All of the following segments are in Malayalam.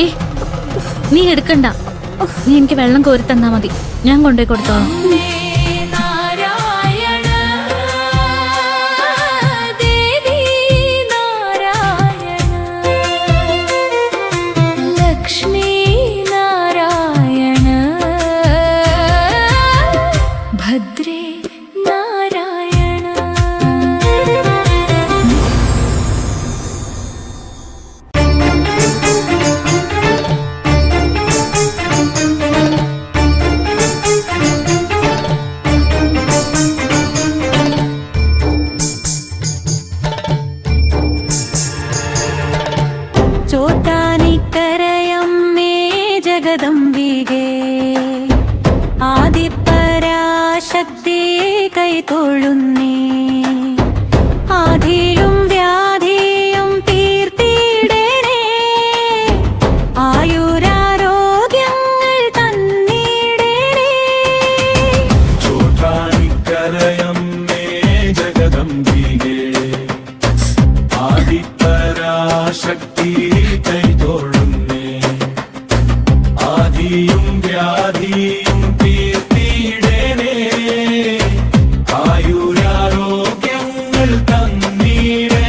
ഏ നീ എടുക്കണ്ട, നീ എനിക്ക് വെള്ളം കോരി തന്നാ മതി, ഞാൻ കൊണ്ടുപോയി കൊടുത്തോളാം. ജഗദംബികേ ആദിപരാശക്തി കൈതൊഴുന്നേ, ആധിയും വ്യാധിയും തീർത്തിടണേ, ആയുരാരോഗ്യങ്ങൾ തന്നിടണേ. ചോറ്റാനിക്കരയമ്മേ ജഗദംബികേ ആദിപരാശക്തി കൈതൊഴുന്നേ, ആദിയും വ്യാധിയും തീർത്തിടണേ, ആയുരാരോഗ്യങ്ങൾ തന്നിടണേ.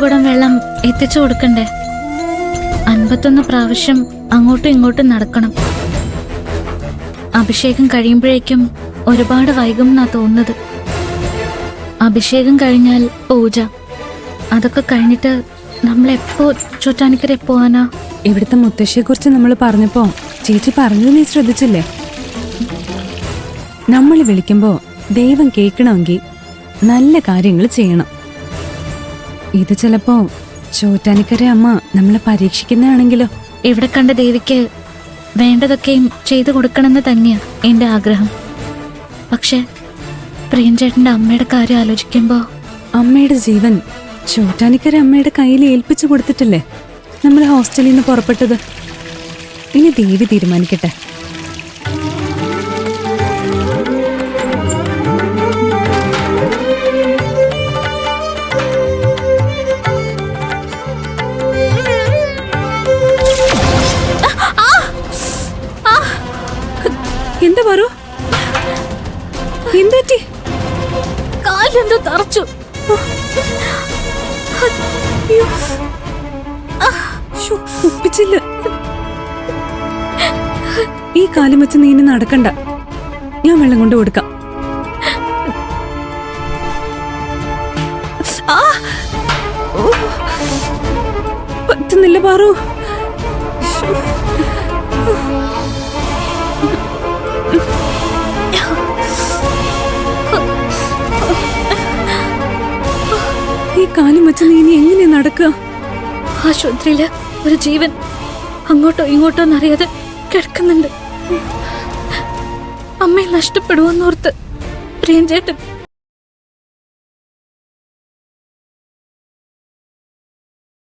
കുടം വെള്ളം എത്തിച്ചു കൊടുക്കണ്ടേ? 51 പ്രാവശ്യം അങ്ങോട്ടും ഇങ്ങോട്ടും നടക്കണം. അഭിഷേകം കഴിയുമ്പോഴേക്കും ഒരുപാട് വൈകുമെന്നാ തോന്നുന്നത്. അഭിഷേകം കഴിഞ്ഞാൽ പൂജ, അതൊക്കെ കഴിഞ്ഞിട്ട് നമ്മളെപ്പോ ചോറ്റാനിക്കര പോവാനാ? ഇവിടുത്തെ മുത്തശ്ശിയെ കുറിച്ച് നമ്മൾ പറഞ്ഞപ്പോ ചേച്ചി പറഞ്ഞത് നീ ശ്രദ്ധിച്ചില്ലേ? നമ്മൾ വിളിക്കുമ്പോ ദൈവം കേൾക്കണമെങ്കിൽ നല്ല കാര്യങ്ങൾ ചെയ്യണം. ഇത് ചിലപ്പോ ചോറ്റാനിക്കര അമ്മ നമ്മളെ പരീക്ഷിക്കുന്നതാണെങ്കിലോ? ഇവിടെ കണ്ട ദേവിക്ക് വേണ്ടതൊക്കെയും ചെയ്തു കൊടുക്കണമെന്ന് തന്നെയാ എന്റെ ആഗ്രഹം. പക്ഷെ പ്രിയൻചേട്ടന്റെ അമ്മയുടെ കാര്യം ആലോചിക്കുമ്പോ, അമ്മയുടെ ജീവൻ ചോറ്റാനിക്കര അമ്മയുടെ കയ്യിൽ ഏൽപ്പിച്ചു കൊടുത്തിട്ടില്ലേ നമ്മൾ ഹോസ്റ്റലിൽ നിന്ന് പുറപ്പെട്ടത്? ഇനി ദേവി തീരുമാനിക്കട്ടെ. എന്താ പറൂ? എന്തുപറ്റി? കാലെന്തോ തറച്ചു. ഒപ്പിച്ചില്ല. ഈ കാലം വെച്ച് നീ ഇനി നടക്കണ്ട, ഞാൻ വെള്ളം കൊണ്ട് കൊടുക്കാം. പറ്റുന്നില്ല പാറു. ഈ കാലം വെച്ച് നീ ഇനി എങ്ങനെയാ നടക്കുക? ആശുപത്രിയില് ഒരു ജീവൻ അങ്ങോട്ടോ ഇങ്ങോട്ടോ എന്നറിയാതെ കിടക്കുന്നുണ്ട്. അമ്മയെ നഷ്ടപ്പെടുവോന്നോർത്ത് പ്രിയൻചേട്ടൻ